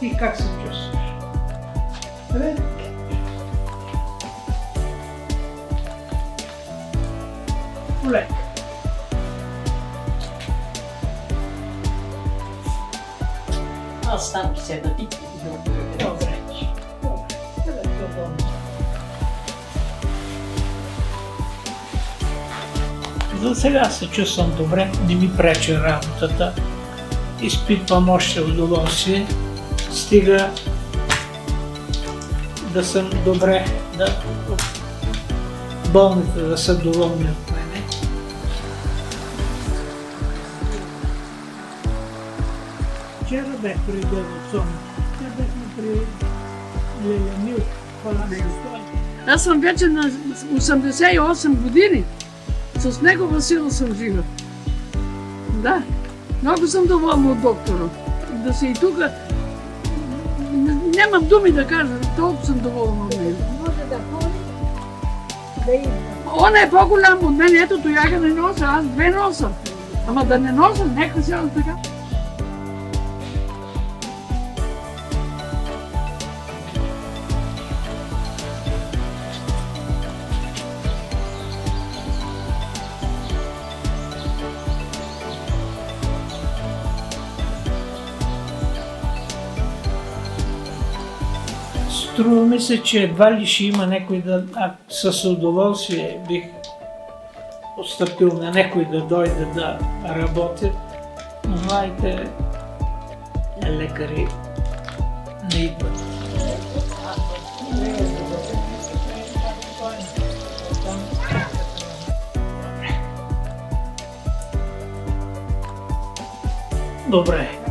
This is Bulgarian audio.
Ти как се чувстваш? Добре? Полека. Аз там ще седна и Добре. Къде е удобно? За сега се чувствам добре, не ми пречи работата. Изпитвам още удоволствие. Стига да съм добре, да болните да са доволни от мене. Вчера бях при дядо Цони. Тя бяхме при Леля Мил. Аз съм вече на 88 години. С негова сила съм жива. Да, много съм доволна от доктора. Да се и тук, нямам думи да кажа, толкова съм доволна от него. Може да ходи, да идва. Он е по-голям от мен, ето тояга не нося, аз две носа. Ама да не нося, нека сега така. Струва ми се, че едва ли ще има някой да... С удоволствие бих отстъпил на някой да дойде да работи. Но младите лекари не идват. Добре.